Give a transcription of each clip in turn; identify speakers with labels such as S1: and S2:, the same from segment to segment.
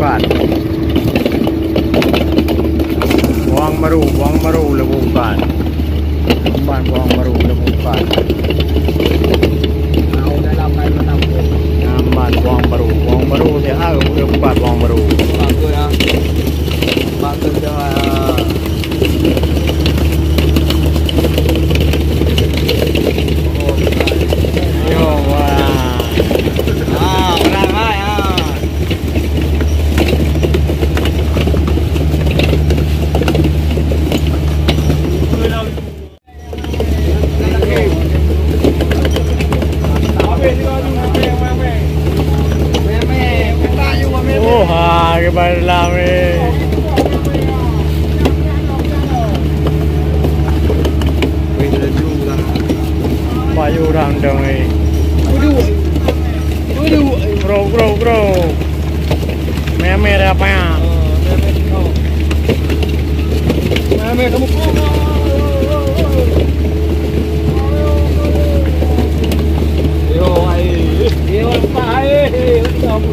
S1: Bukan. Buang baru lebukan. Bukan buang baru lebukan.
S2: Mau dalam kan menampung.
S1: Nyaman buang baru dia harus lebukan buang baru.
S2: Bagus ya. Bagus dah.
S1: Yo wah.
S2: Orang hai ah.
S1: Oh ha cái bài làm đi. Bayu orang dong ni. Bro. Meme apa ya?
S2: Meme kamu. Yo ai. Yo apa ai? Kamu.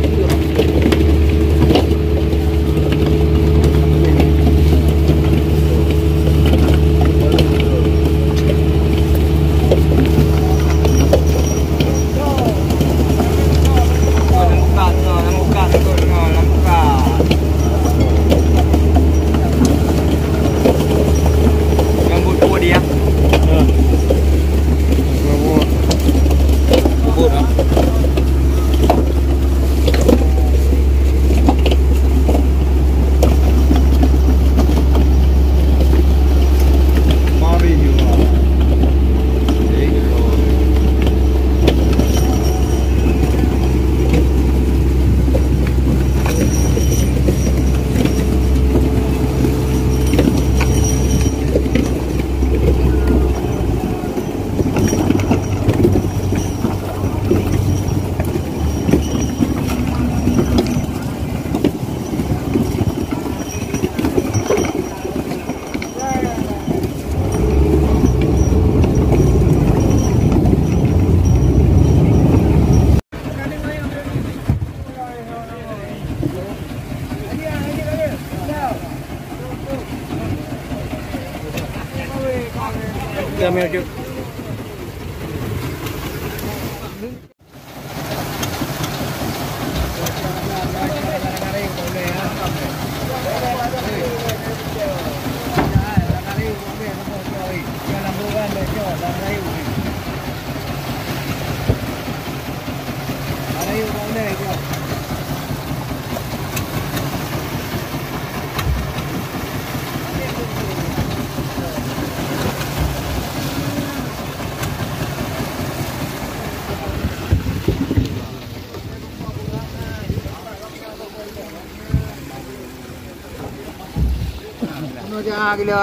S1: Kami aja.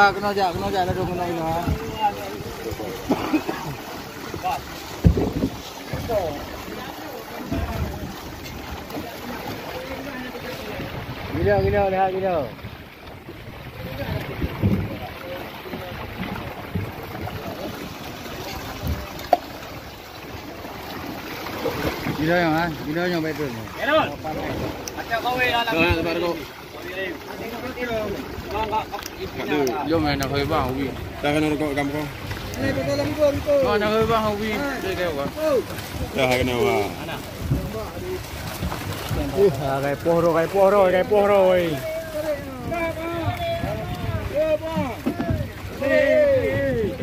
S2: Kena jak dah dong kena gila. Gila lihat gila. Gila yang betul ni. Acak kau dalam. Sabar kau.
S3: Vô mày nào hơi vào Huy. Ta cái nó có cầm con. Nó nào hơi vào Huy. Đây kêu quá. Ya hai nào à.
S1: Cái pohro oi.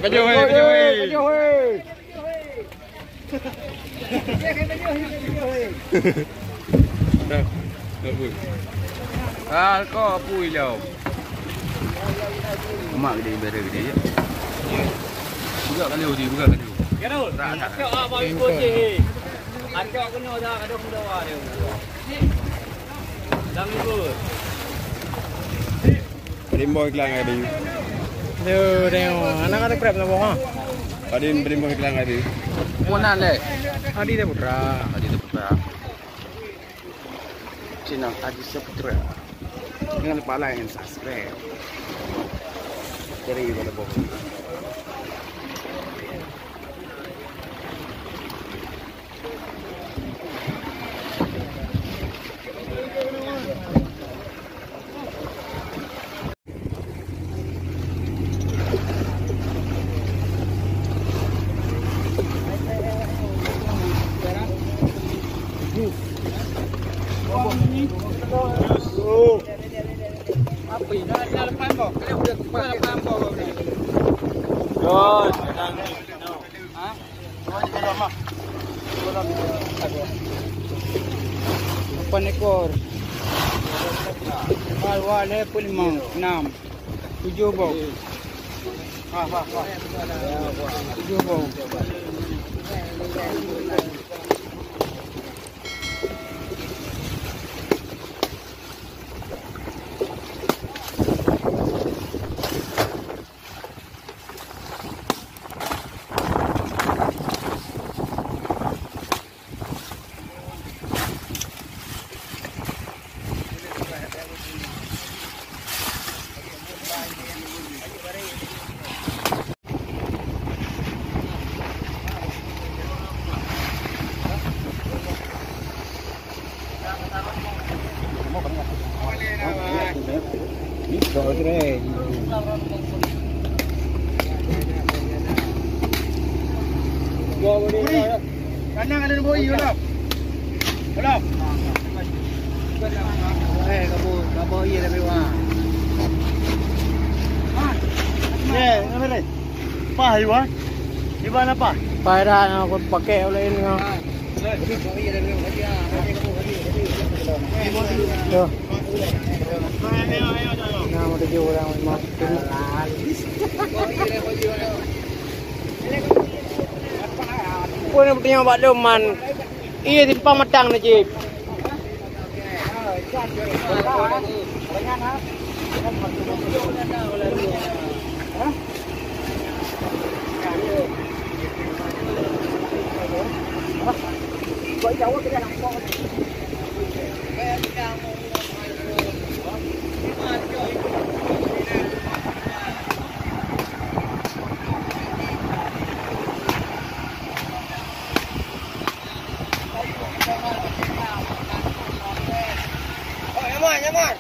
S3: Kajau hei. Dah. Dah Huy. Ah, kau pui lau. Mak gede bere gede je. Buka kan dia buka kan dia.
S2: Kenal? Akak apa ikut je. Akak kena dah kadang muda dia. Dah ikut.
S3: Berimbau iklan ada.
S1: Dia anak ada prep nak bohong.
S3: Adin berimbau iklan ada.
S2: Mana le?
S1: Adi dia putra.
S3: Cina Adi Saputra. Jangan lupa like and subscribe. Jadi pada bohong.
S2: Api dah lepas kau. Kau dah lepas kau.
S3: Rồi,
S2: Ha? Empat ekor. Wal pun 5, 6, 7 bau. Wah. 7 bau. Kanang ada nombor I belum? Belum. Nombor I dah lewat.
S1: Apa ni? Apa Iwan? Iwan apa?
S2: Pada aku pakai oleh ini. Tuh. Nah, mau 7 orang mau. Pun punya buat doman. Iya timpang matang na Jib. Nyaman.